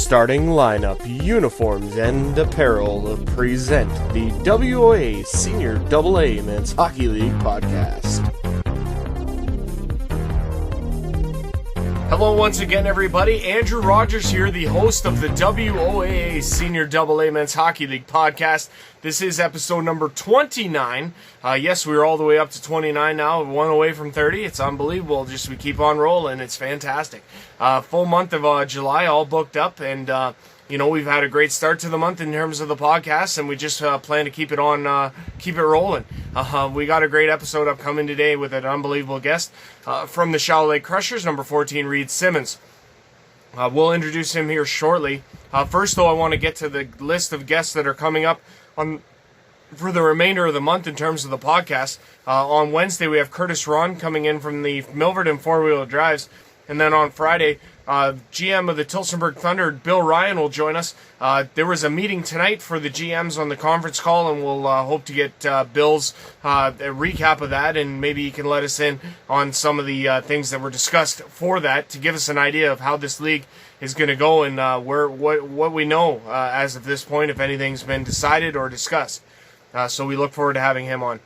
Starting lineup, uniforms, and apparel present the WOAA Senior AA Men's Hockey League podcast. Hello once again, everybody. Andrew Rogers here, the host of the WOAA Senior AA Men's Hockey League podcast. This is episode number 29. Yes, we're all the way up to 29 now, one away from 30. It's unbelievable. Just we keep on rolling. It's fantastic. Full month of July all booked up, and we've had a great start to the month in terms of the podcast, and we just plan to keep it rolling. We got a great episode upcoming today with an unbelievable guest from the WOAA Crushers, number 14, Reid Simmons. We'll introduce him here shortly. First, though, I want to get to the list of guests that are coming up for the remainder of the month in terms of the podcast. On Wednesday, we have Curtis Ron coming in from the Milverton Four-Wheel Drives. And then on Friday, GM of the Tillsonburg Thunder, Bill Ryan, will join us. There was a meeting tonight for the GMs on the conference call, and we'll hope to get Bill's a recap of that, and maybe he can let us in on some of the things that were discussed for that to give us an idea of how this league is going to go and what we know as of this point, if anything's been decided or discussed. So we look forward to having him on.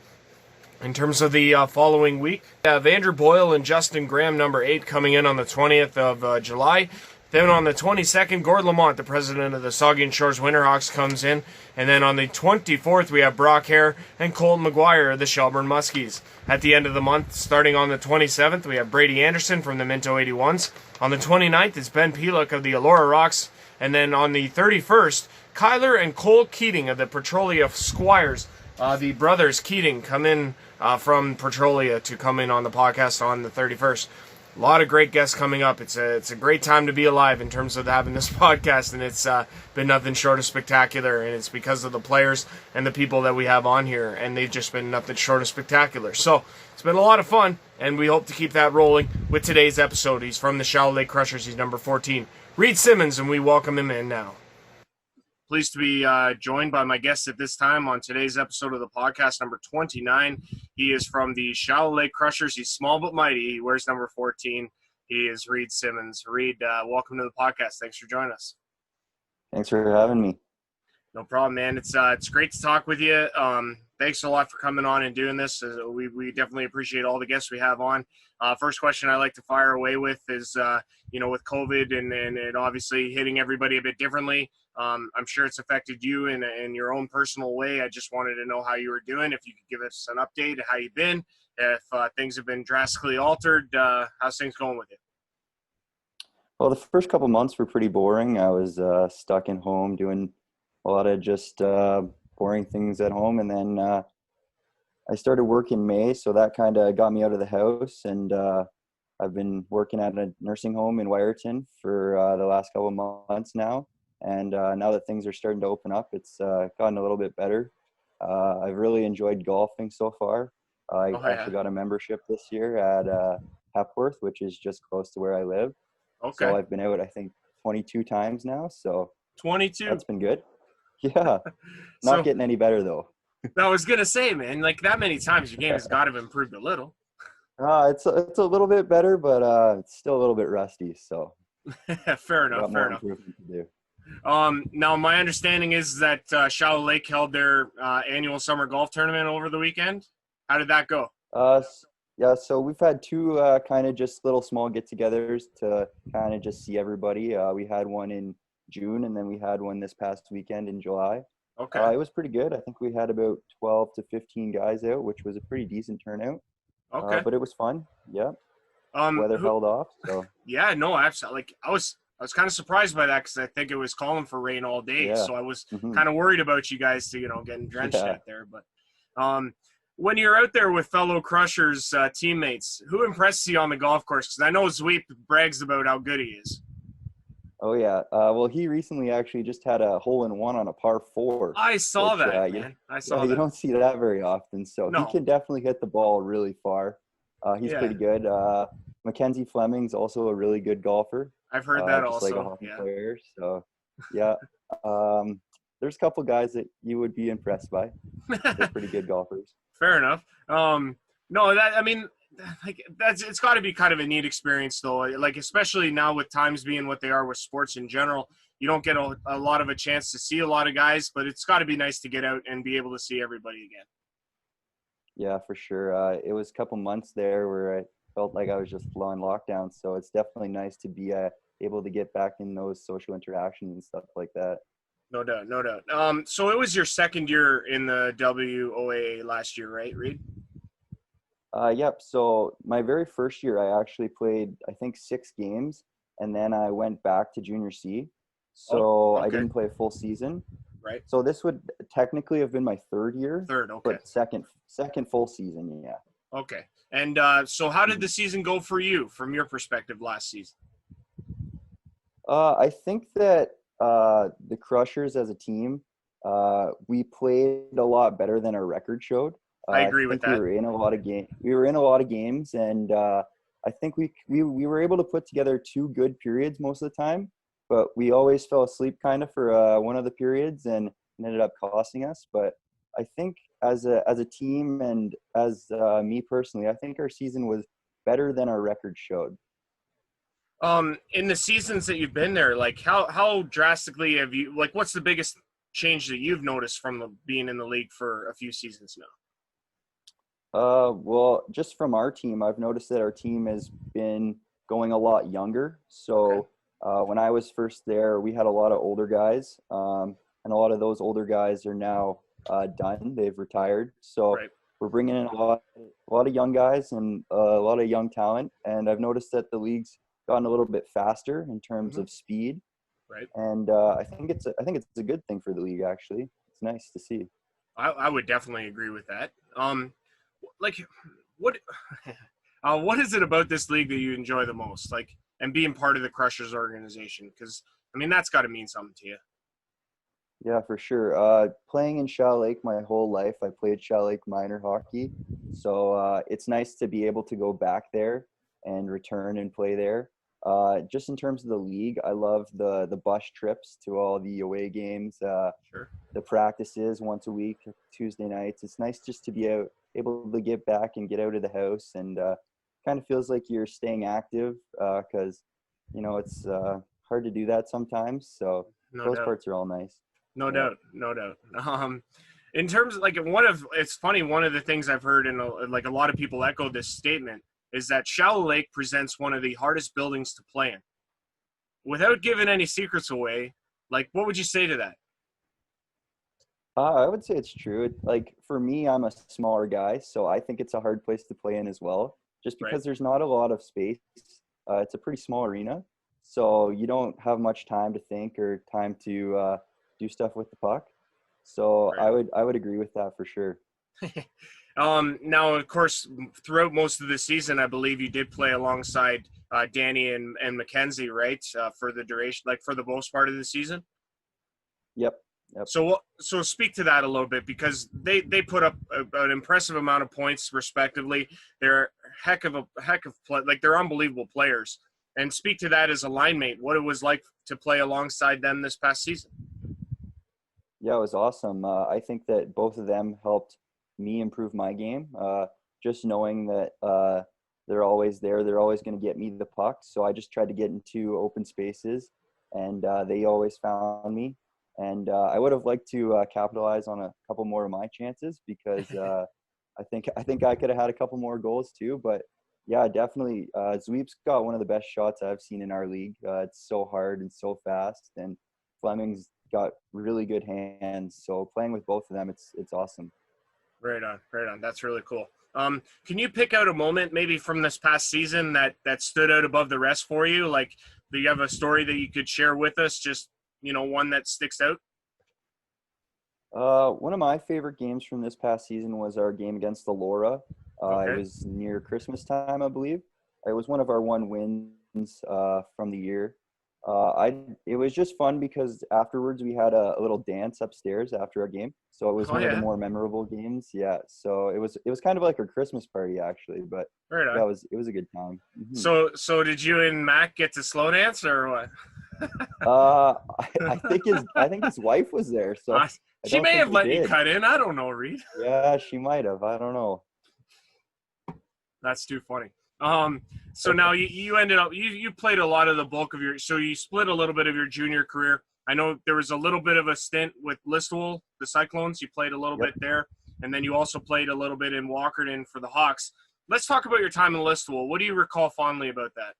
In terms of the following week, we have Andrew Boyle and Justin Graham, number 8, coming in on the 20th of July. Then on the 22nd, Gord Lamont, the president of the Saugeen Shores Winterhawks, comes in. And then on the 24th, we have Brock Hare and Colton McGuire of the Shelburne Muskies. At the end of the month, starting on the 27th, we have Brady Anderson from the Minto 81s. On the 29th, it's Ben Peluk of the Elora Rocks. And then on the 31st, Kyler and Cole Keating of the Petrolia Squires. The brothers Keating come in from Petrolia to come in on the podcast on the 31st. A lot of great guests coming up. It's a great time to be alive in terms of having this podcast, and it's been nothing short of spectacular, and it's because of the players and the people that we have on here, and they've just been nothing short of spectacular. So it's been a lot of fun, and we hope to keep that rolling with today's episode. He's from the WOAA Crushers. He's number 14, Reid Simmons, and we welcome him in now. Pleased to be joined by my guest at this time on today's episode of the podcast, number 29. He is from the WOAA Crushers. He's small but mighty. He wears number 14. He is Reid Simmons. Reid, welcome to the podcast. Thanks for joining us. Thanks for having me. No problem, man. It's great to talk with you. Thanks a lot for coming on and doing this. We definitely appreciate all the guests we have on. First question I like to fire away with is, with COVID and it obviously hitting everybody a bit differently. I'm sure it's affected you in your own personal way. I just wanted to know how you were doing. If you could give us an update of how you've been, if things have been drastically altered, how's things going with you? Well, the first couple months were pretty boring. I was stuck in home doing a lot of just boring things at home. And then I started work in May, so that kind of got me out of the house. And I've been working at a nursing home in Walkerton for the last couple of months now. And now that things are starting to open up, it's gotten a little bit better. I've really enjoyed golfing so far. I actually got a membership this year at Hepworth, which is just close to where I live. Okay. So I've been out, I think, 22 times now. So 22? That's been good. Yeah. Not getting any better, though. I was going to say, man, like that many times, your game has got to have improved a little. It's a little bit better, but it's still a little bit rusty. So Fair enough. To do. Now, my understanding is that Shallow Lake held their annual summer golf tournament over the weekend. How did that go? Yeah, so we've had two kind of just little small get-togethers to kind of just see everybody. We had one in June, and then we had one this past weekend in July. Okay. It was pretty good. I think we had about 12 to 15 guys out, which was a pretty decent turnout. Okay. But it was fun. Yeah. Weather held off. So. Yeah, no, absolutely. Like I was kind of surprised by that because I think it was calling for rain all day. Yeah. So I was kind of worried about you guys getting drenched out there. But when you're out there with fellow Crushers teammates, who impresses you on the golf course? Because I know Zweep brags about how good he is. Oh, yeah. Well, he recently actually just had a hole-in-one on a par 4. I saw that, man. I saw that. You don't see that very often. So No. He can definitely hit the ball really far. He's pretty good. Mackenzie Fleming's also a really good golfer. I've heard that just also. Like a hockey player. So, yeah. There's a couple guys that you would be impressed by. They're pretty good golfers. Fair enough. No, like it's got to be kind of a neat experience though. Like especially now with times being what they are with sports in general, you don't get a lot of a chance to see a lot of guys, but it's got to be nice to get out and be able to see everybody again. Yeah, for sure. It was a couple months there where I felt like I was just full on lockdown. So it's definitely nice to be able to get back in those social interactions and stuff like that. No doubt, no doubt. So it was your second year in the WOAA last year, right, Reid? Yep. So my very first year, I actually played, I think, 6 games, and then I went back to junior C. So I didn't play a full season. Right. So this would technically have been my third year. Third, okay. But second full season, yeah. Okay. And so how did the season go for you from your perspective last season? I think that the Crushers as a team, we played a lot better than our record showed. I agree with that. We were in a lot of games, and I think we were able to put together 2 good periods most of the time, but we always fell asleep kind of for one of the periods and ended up costing us. But I think as a team and as me personally, I think our season was better than our record showed. In the seasons that you've been there, like how drastically have you, like what's the biggest change that you've noticed from being in the league for a few seasons now? Well, just from our team, I've noticed that our team has been going a lot younger. So when I was first there, we had a lot of older guys, and a lot of those older guys are now done. They've retired. So we're bringing in a lot of young guys and a lot of young talent. And I've noticed that the league's gotten a little bit faster in terms of speed. Right. And I think it's a good thing for the league. Actually, it's nice to see. I would definitely agree with that. Like what is it about this league that you enjoy the most, like, and being part of the Crushers organization? Because I mean that's got to mean something to you. Yeah, for sure. Playing in Shell Lake my whole life, I played Shell Lake minor hockey, so it's nice to be able to go back there and return and play there. Just in terms of the league, I love the bus trips to all the away games, the practices once a week, Tuesday nights. It's nice just to be able to get back and get out of the house, and kind of feels like you're staying active because, it's hard to do that sometimes. So those parts are all nice. No doubt. In terms of, like, it's funny, one of the things I've heard, and like a lot of people echo this statement, is that Shallow Lake presents one of the hardest buildings to play in. Without giving any secrets away, like, what would you say to that? I would say it's true. Like, for me, I'm a smaller guy, so I think it's a hard place to play in as well, just because there's not a lot of space. It's a pretty small arena, so you don't have much time to think or time to do stuff with the puck. So I would agree with that for sure. Now, of course, throughout most of the season, I believe you did play alongside Danny and Mackenzie, right? For the duration, like for the most part of the season. Yep. So speak to that a little bit, because they put up an impressive amount of points respectively. They're they're unbelievable players. And speak to that as a line mate, what it was like to play alongside them this past season. Yeah, it was awesome. I think that both of them helped me improve my game. Just knowing that they're always there, they're always going to get me the puck. So I just tried to get into open spaces, and they always found me. And I would have liked to capitalize on a couple more of my chances, because I think I could have had a couple more goals too. But yeah, definitely, Zweep's got one of the best shots I've seen in our league. It's so hard and so fast, and Fleming's got really good hands. So playing with both of them, it's awesome. Right on. That's really cool. Can you pick out a moment maybe from this past season that stood out above the rest for you? Like, do you have a story that you could share with us? Just, one that sticks out? One of my favorite games from this past season was our game against the Laura. It was near Christmas time, I believe. It was one of our 1 wins from the year. It was just fun because afterwards we had a little dance upstairs after our game. So it was one of the more memorable games. Yeah. So it was kind of like a Christmas party actually, but it was a good time. Mm-hmm. So did you and Mac get to slow dance or what? I think his wife was there. So she may have let you cut in. I don't know, Reid. Yeah, she might have. I don't know. That's too funny. So now you ended up you played a lot of the bulk of your, so you split a little bit of your junior career. I know there was a little bit of a stint with Listowel, the Cyclones. You played a little bit there, and then you also played a little bit in Walkerton for the Hawks. Let's talk about your time in Listowel. What do you recall fondly about that?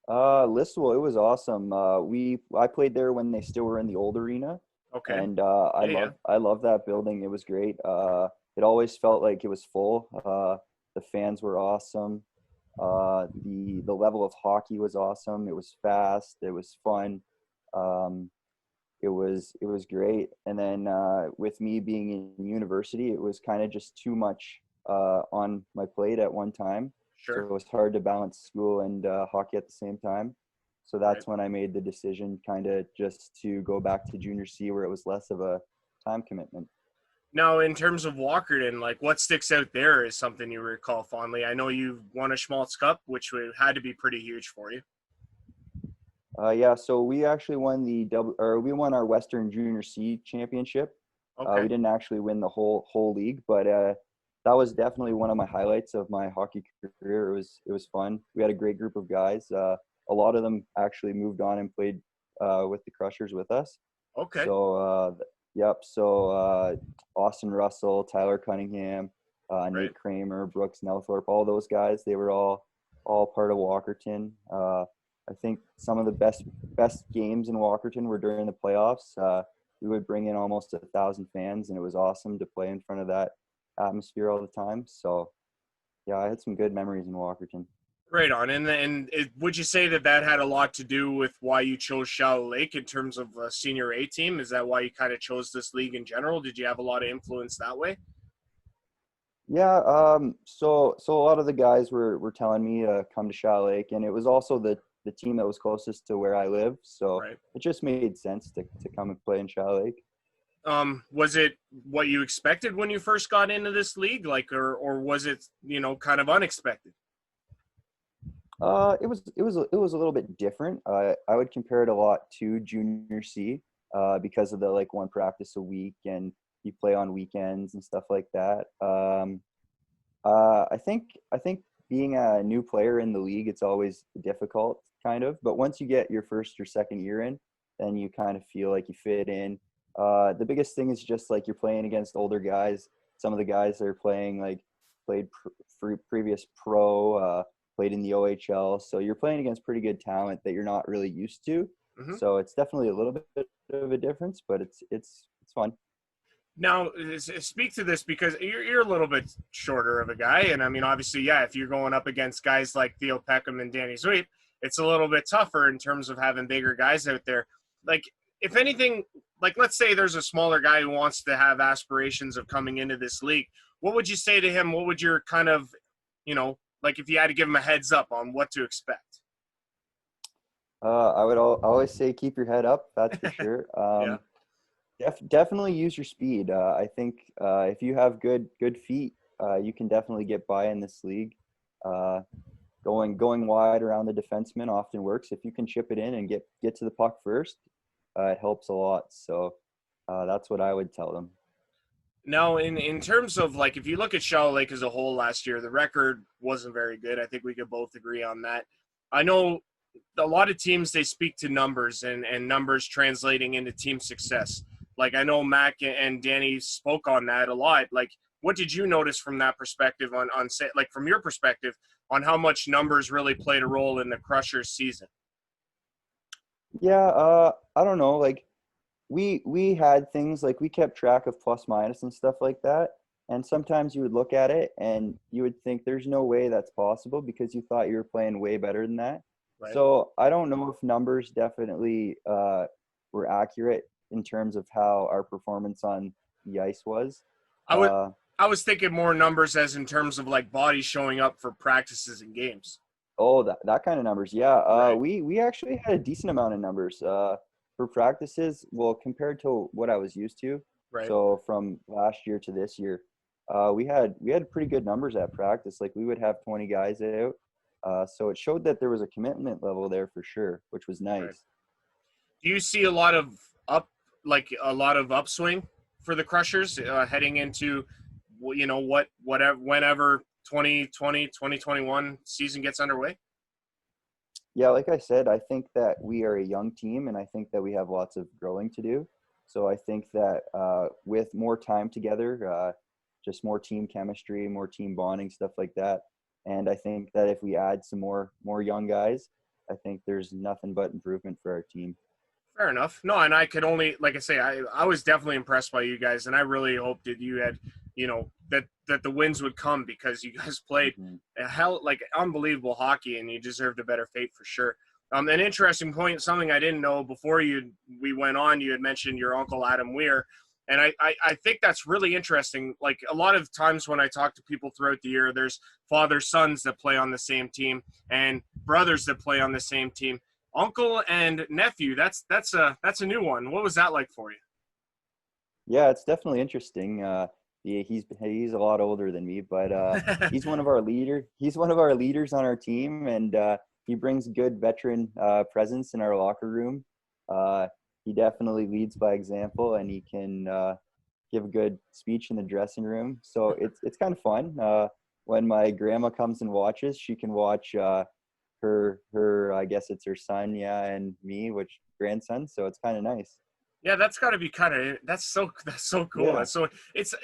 Listowel, it was awesome. I played there when they still were in the old arena, Okay. and I love that building. It was great. It always felt like it was full. The fans were awesome. The level of hockey was awesome. It was fast. It was fun. It was great. And then with me being in university, it was kind of just too much on my plate at one time. So Sure. it was hard to balance school and hockey at the same time. So that's when I made the decision kind of just to go back to junior C, where it was less of a time commitment. Now, in terms of Walkerton, like what sticks out there is something you recall fondly. I know you won a Schmaltz Cup, which had to be pretty huge for you. Yeah, so we actually won we won our Western Junior C championship. Okay. We didn't actually win the whole league, but that was definitely one of my highlights of my hockey career. It was fun. We had a great group of guys. A lot of them actually moved on and played with the Crushers with us. Okay. So Austin Russell, Tyler Cunningham, Nate Kramer, Brooks Nelthorpe, all those guys, they were all part of Walkerton. I think some of the best games in Walkerton were during the playoffs. We would bring in almost 1,000 fans, and it was awesome to play in front of that atmosphere all the time. So, yeah, I had some good memories in Walkerton. Right on. Would you say that had a lot to do with why you chose Shadow Lake in terms of a senior A team? Is that why you kind of chose this league in general? Did you have a lot of influence that way? Yeah, so a lot of the guys were telling me to come to Shadow Lake, and it was also the team that was closest to where I live. So it just made sense to come and play in Shadow Lake. Was it what you expected when you first got into this league, like, or was it, kind of unexpected? It was a little bit different. I would compare it a lot to Junior C, because of the one practice a week and you play on weekends and stuff like that. I think being a new player in the league, it's always difficult, kind of. But once you get your first or second year in, then you kind of feel like you fit in. The biggest thing is just you're playing against older guys. Some of the guys that are playing played previous pro, played in the OHL. So you're playing against pretty good talent that you're not really used to. Mm-hmm. So it's definitely a little bit of a difference, but it's fun. Now, speak to this because you're a little bit shorter of a guy. And I mean, obviously, yeah, if you're going up against guys like Theo Peckham and Danny Sweet, it's a little bit tougher in terms of having bigger guys out there. If anything, let's say there's a smaller guy who wants to have aspirations of coming into this league. What would you say to him? What would your kind of, if you had to give him a heads up on what to expect? I would always say keep your head up. That's for sure. Yeah. Definitely use your speed. I think if you have good feet, you can definitely get by in this league. Going wide around the defenseman often works. If you can chip it in and get to the puck first, it helps a lot. So that's what I would tell them. Now, in terms of if you look at Shadow Lake as a whole last year, the record wasn't very good. I think we could both agree on that. I know a lot of teams, they speak to numbers and numbers translating into team success. I know Mac and Danny spoke on that a lot. What did you notice from that perspective on from your perspective on how much numbers really played a role in the Crushers season? Yeah, I don't know. We had things we kept track of plus minus and stuff like that. And sometimes you would look at it and you would think there's no way that's possible because you thought you were playing way better than that. Right. So I don't know if numbers definitely were accurate in terms of how our performance on the ice was. I was thinking more numbers as in terms of bodies showing up for practices and games. Oh, that kind of numbers. Yeah. Right. We actually had a decent amount of numbers for practices. Well, compared to what I was used to. Right. So from last year to this year, we had pretty good numbers at practice. We would have 20 guys out. So it showed that there was a commitment level there for sure, which was nice. Right. Do you see a lot of upswing for the Crushers heading into, whenever 2020, 2021 season gets underway? Yeah, like I said, I think that we are a young team, and I think that we have lots of growing to do. So I think that with more time together, just more team chemistry, more team bonding, stuff like that. And I think that if we add some more young guys, I think there's nothing but improvement for our team. Fair enough. No, and I could only, like I say, I was definitely impressed by you guys, and I really hoped that you had, that the wins would come, because you guys played unbelievable hockey, and you deserved a better fate for sure. An interesting point, something I didn't know before we went on, you had mentioned your uncle Adam Weir, and I think that's really interesting. Like, a lot of times when I talk to people throughout the year, there's father-sons that play on the same team and brothers that play on the same team. Uncle and nephew, that's a new one. What was that like for you? Yeah, it's definitely interesting. Yeah, he's a lot older than me, but he's one of our leader. He's one of our leaders on our team, and he brings good veteran presence in our locker room. He definitely leads by example, and he can give a good speech in the dressing room. So it's kind of fun. When my grandma comes and watches, she can watch her I guess it's her son, yeah, and me, which grandson. So it's kind of nice. Yeah, that's got to be that's so cool. Yeah.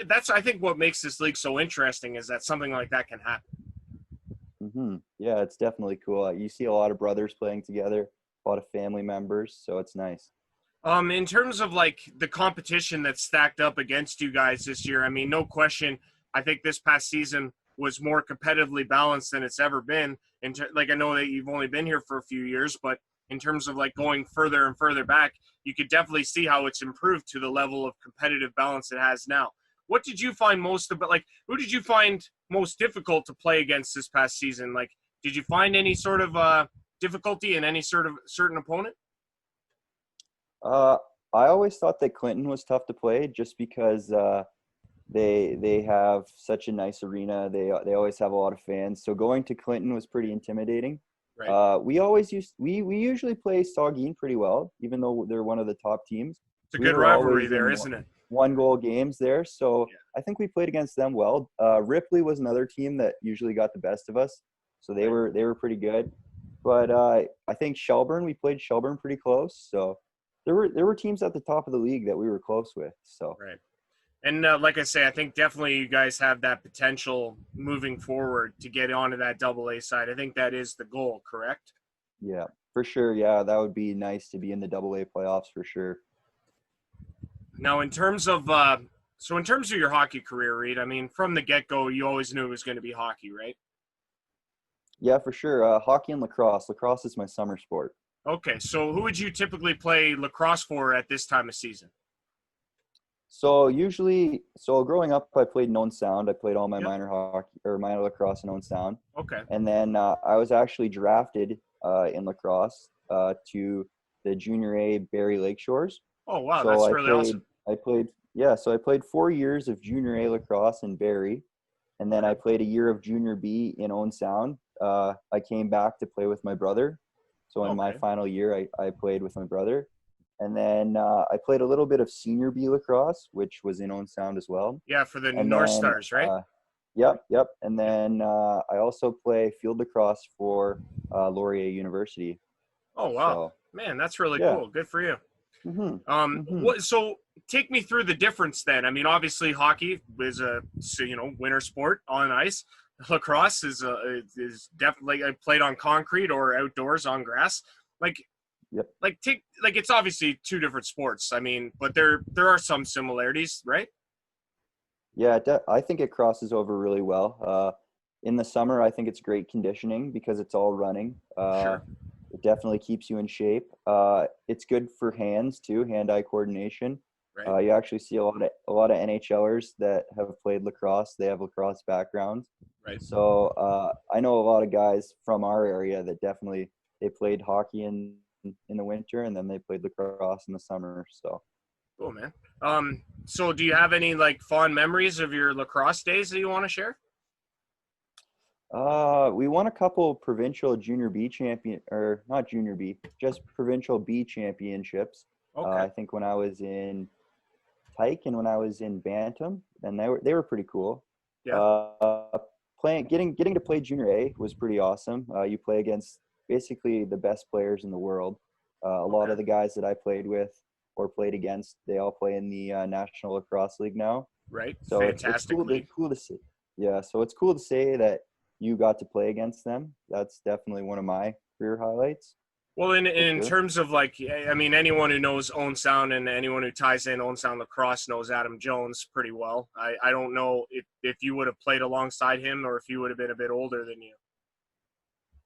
That's I think what makes this league so interesting is that something like that can happen. Yeah, it's definitely cool. You see a lot of brothers playing together, a lot of family members, so it's nice. In terms of like the competition that's stacked up against you guys this year, I mean, no question, I think this past season was more competitively balanced than it's ever been. Like, I know that you've only been here for a few years, but in terms of like going further and further back, you could definitely see how it's improved to the level of competitive balance it has now. What did you find who did you find most difficult to play against this past season? Like, did you find any sort of difficulty in any sort of certain opponent? Uh, I always thought that Clinton was tough to play just because they have such a nice arena. They always have a lot of fans. So going to Clinton was pretty intimidating. Right. We usually play Saugeen pretty well, even though they're one of the top teams. It's a We good were rivalry always there, in isn't it? one goal games there. So Yeah. I think we played against them well. Ripley was another team that usually got the best of us. So they were pretty good. But I think we played Shelburne pretty close. So there were teams at the top of the league that we were close with. So Right. And like I say, I think definitely you guys have that potential moving forward to get onto that AA side. I think that is the goal, correct? yeah, for sure. Yeah, that would be nice to be in the AA playoffs for sure. Now, in terms of your hockey career, Reid, I mean, from the get-go, you always knew it was going to be hockey, right? Yeah, for sure. Hockey and lacrosse. Lacrosse is my summer sport. Okay, so who would you typically play lacrosse for at this time of season? So growing up, I played in Owen Sound. I played all my Yep. minor hockey or minor lacrosse in Owen Sound. Okay. And then I was actually drafted in lacrosse to the Junior A Barrie Lake Shores. Oh, wow, So that's really awesome. So I played 4 years of Junior A lacrosse in Barrie, and then I played a year of Junior B in Owen Sound. I came back to play with my brother. So in my Okay. final year, I played with my brother. And then I played a little bit of Senior B lacrosse, which was in Owen Sound as well. Yeah, for the And North then, Stars, right? yep. And then I also play field lacrosse for Laurier University. Oh, wow. So Man, that's really yeah. cool. Good for you. hmm hmm So take me through the difference then. I mean, obviously hockey is winter sport on ice. Lacrosse is definitely played on concrete or outdoors on grass. Like Yep. It's obviously two different sports. I mean, but there are some similarities, right? Yeah, I think it crosses over really well. In the summer, I think it's great conditioning because it's all running. Sure. It definitely keeps you in shape. It's good for hands too, hand-eye coordination. Right. You actually see a lot of NHLers that have played lacrosse. They have lacrosse backgrounds. Right. So I know a lot of guys from our area that definitely they played hockey in the winter and then they played lacrosse in the summer. So Cool, man. So do you have any like fond memories of your lacrosse days that you want to share? we won a couple provincial junior B or not junior B, just provincial B championships. Okay. I think when I was in Tyke and when I was in Bantam, and they were pretty cool. Yeah. getting to play junior A was pretty awesome. You play against basically the best players in the world. A lot of the guys that I played with or played against, they all play in the National Lacrosse League now. Right. So it's cool to see. Yeah, so it's cool to say that you got to play against them. That's definitely one of my career highlights. Well, in sure. terms of like, I mean, anyone who knows Owen Sound and anyone who ties in Owen Sound Lacrosse knows Adam Jones pretty well. I don't know if you would have played alongside him or if you would have been a bit older than you.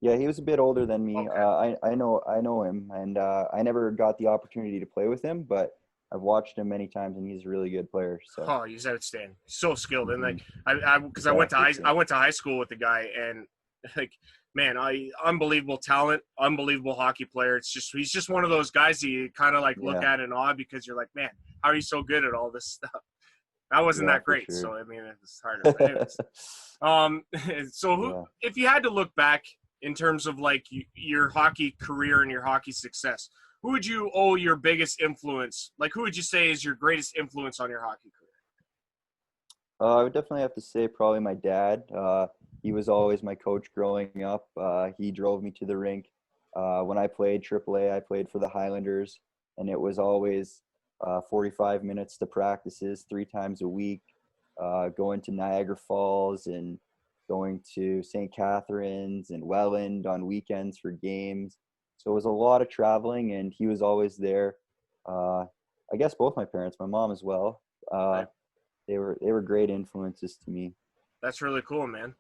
Yeah, he was a bit older than me. Okay. I know him, and I never got the opportunity to play with him, but I've watched him many times, and he's a really good player. So Oh, he's outstanding. So skilled, and like because yeah, I went to high school with the guy, and like man, unbelievable talent, unbelievable hockey player. It's just he's just one of those guys that you kind of like look at in awe because you're like, man, how are you so good at all this stuff? I wasn't that for great, sure. so I mean it's harder. But anyways, so if you had to look back in terms of like your hockey career and your hockey success, who would you owe your biggest influence? Like, who would you say is your greatest influence on your hockey career? I would definitely have to say probably my dad. He was always my coach growing up. He drove me to the rink. When I played AAA, I played for the Highlanders, and it was always 45 minutes to practices 3 times a week, going to Niagara Falls and going to St. Catharines and Welland on weekends for games. So it was a lot of traveling, and he was always there. I guess both my parents, my mom as well. Right. They were great influences to me. That's really cool, man.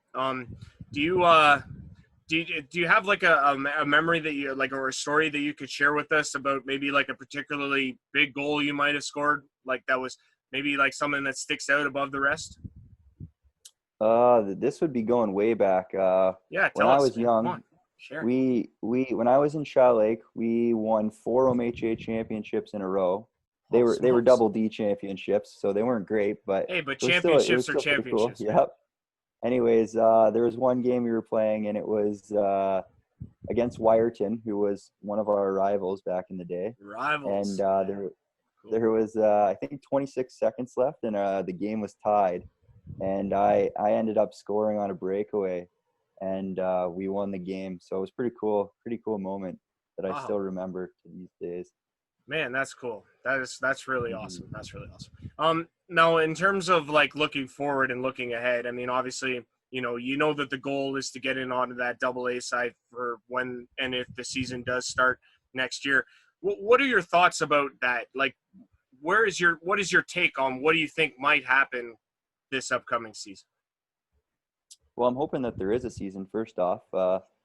Do you do you have like a memory that you like or a story that you could share with us about maybe like a particularly big goal you might have scored, like that was maybe like something that sticks out above the rest? This would be going way back. Yeah, When tell I us, was man. Come young, on, share. we when I was in Shaw Lake, we won 4 OMHA championships in a row. Oh, They were smokes. double D championships, so they weren't great, but Hey, but it was championships are still pretty cool. championships, man. Yep. Anyways, there was one game we were playing, and it was against Wyerton, who was one of our rivals back in the day. Rivals. And Cool. there was I think 26 seconds left, and the game was tied. And I ended up scoring on a breakaway, and we won the game. So it was pretty cool moment that I Wow. still remember to these days. Man, that's cool. That's really Mhm. awesome. That's really awesome. Now in terms of like looking forward and looking ahead, I mean, obviously, you know that the goal is to get in onto that double A side for when and if the season does start next year. What are your thoughts about that? Like, what is your take on what do you think might happen this upcoming season? Well, I'm hoping that there is a season first off.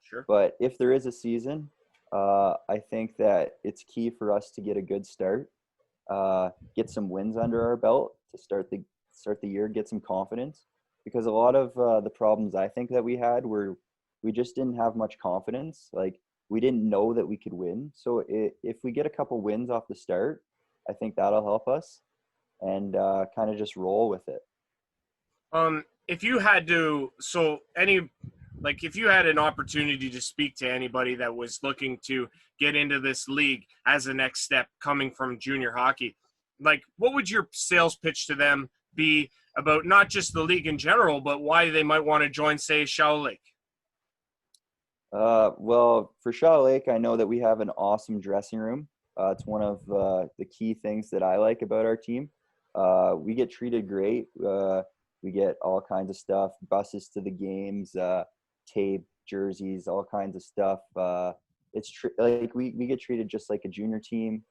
Sure. But if there is a season, I think that it's key for us to get a good start, get some wins under our belt to start the year, get some confidence. Because a lot of the problems I think that we had were we just didn't have much confidence. Like we didn't know that we could win. So if we get a couple wins off the start, I think that'll help us and kind of just roll with it. If you had to, if you had an opportunity to speak to anybody that was looking to get into this league as a next step coming from junior hockey, like what would your sales pitch to them be about not just the league in general, but why they might want to join, say, Shaw Lake? Well, for Shaw Lake, I know that we have an awesome dressing room. It's one of the key things that I like about our team. We get treated great. We get all kinds of stuff, buses to the games, tape, jerseys, all kinds of stuff. Like we get treated just like a junior team.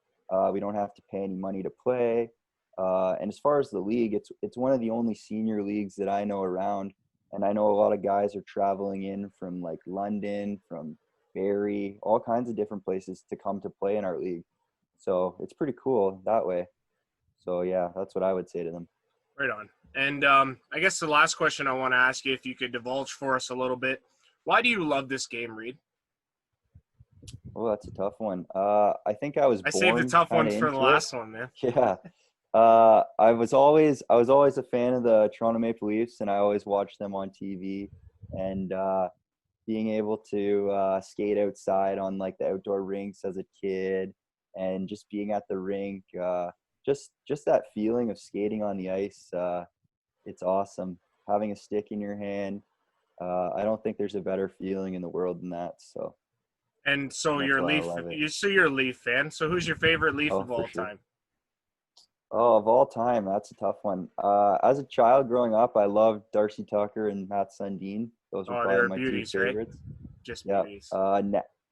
We don't have to pay any money to play. And as far as the league, it's one of the only senior leagues that I know around. And I know a lot of guys are traveling in from like London, from Barrie, all kinds of different places to come to play in our league. So it's pretty cool that way. So yeah, that's what I would say to them. Right on. And I guess the last question I want to ask you, if you could divulge for us a little bit, why do you love this game, Reid? Oh, that's a tough one. I think I was I saved the born tough kind ones of for the into it. last one, man. Yeah. I was always a fan of the Toronto Maple Leafs, and I always watched them on TV. And being able to skate outside on like the outdoor rinks as a kid, and just being at the rink, just that feeling of skating on the ice, it's awesome. Having a stick in your hand, I don't think there's a better feeling in the world than that. So. And so That's you're why I Leaf. love it. You're a Leaf fan. So who's your favorite Leaf Oh, of for all sure. time? Oh, of all time, that's a tough one. As a child growing up, I loved Darcy Tucker and Matt Sundin. Those were Oh, they probably were my two beauties, right? favorites. Just Yeah. beauties.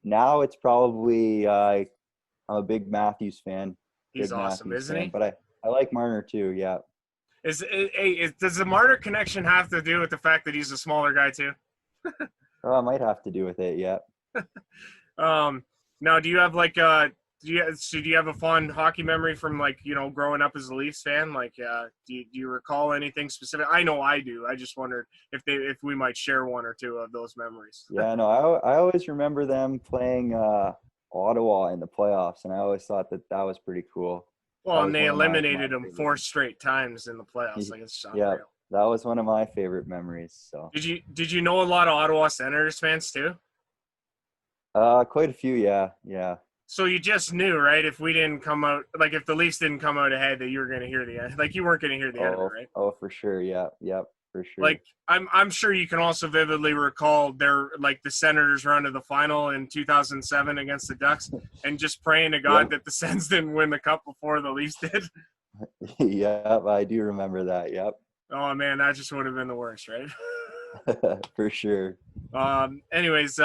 Now it's probably I'm a big Matthews fan. He's Big awesome, Matthews isn't fan, he? but I like Marner too. Yeah. Does the Marner connection have to do with the fact that he's a smaller guy too? Oh, I might have to do with it. Yeah. Now, do you have like do you have a fond hockey memory from like growing up as a Leafs fan? Like, do you recall anything specific? I know I do. I just wondered if we might share one or two of those memories. Yeah. No, I always remember them playing Ottawa in the playoffs, and I always thought that was pretty cool. Well, That and was they one of my eliminated them favorite 4 straight times in the playoffs. Like, it's unreal. Yeah, that was one of my favorite memories. So. Did you know a lot of Ottawa Senators fans too? Quite a few. Yeah. Yeah. So you just knew, right? If we didn't come out, like if the Leafs didn't come out ahead, that you were going to hear the end. Like you weren't going to hear the end of it, right? Oh, for sure. Yeah. Yep. For sure. Like I'm sure you can also vividly recall their like the Senators run to the final in 2007 against the Ducks, and just praying to God that the Sens didn't win the cup before the Leafs did. Yeah, I do remember that. Yep. Oh man, that just would have been the worst, right? For sure. Anyways,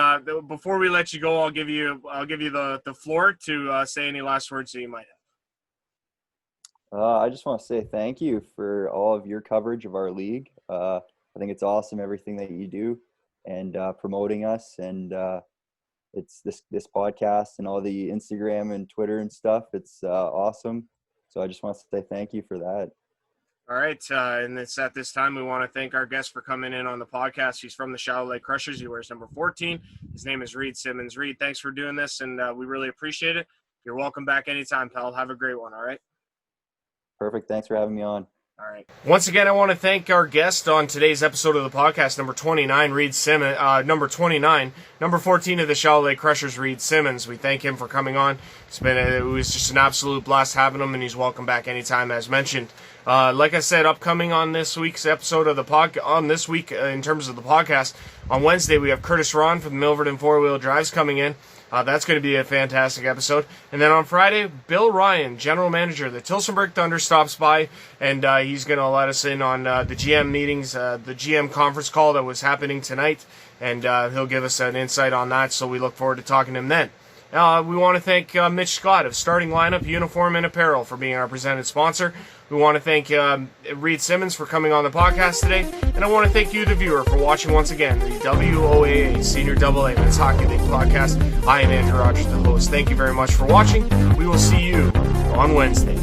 before we let you go, I'll give you the floor to say any last words that you might have. I just want to say thank you for all of your coverage of our league. I think it's awesome everything that you do, and promoting us, and it's this podcast and all the Instagram and Twitter and stuff. It's awesome. So I just want to say thank you for that. All right, and it's at this time we want to thank our guest for coming in on the podcast. He's from the WOAA Crushers. He wears number 14. His name is Reid Simmons. Reid, thanks for doing this, and we really appreciate it. You're welcome back anytime, pal. Have a great one, all right? Perfect. Thanks for having me on. All right. Once again, I want to thank our guest on today's episode of the podcast, number 29, Reid Simmons. Number 29, number 14 of the WOAA Crushers, Reid Simmons. We thank him for coming on. It was just an absolute blast having him, and he's welcome back anytime, as mentioned. Like I said, upcoming on this week's episode of the in terms of the podcast, on Wednesday we have Curtis Ron from Milverton Four Wheel Drives coming in. That's going to be a fantastic episode. And then on Friday, Bill Ryan, General Manager of the Tillsonburg Thunder, stops by, and he's going to let us in on the GM meetings, the GM conference call that was happening tonight, and he'll give us an insight on that, so we look forward to talking to him then. We want to thank Mitch Scott of Starting Lineup Uniform and Apparel for being our presented sponsor. We want to thank Reid Simmons for coming on the podcast today. And I want to thank you, the viewer, for watching once again the WOAA Senior AA Men's Hockey League podcast. I am Andrew Rogers, the host. Thank you very much for watching. We will see you on Wednesday.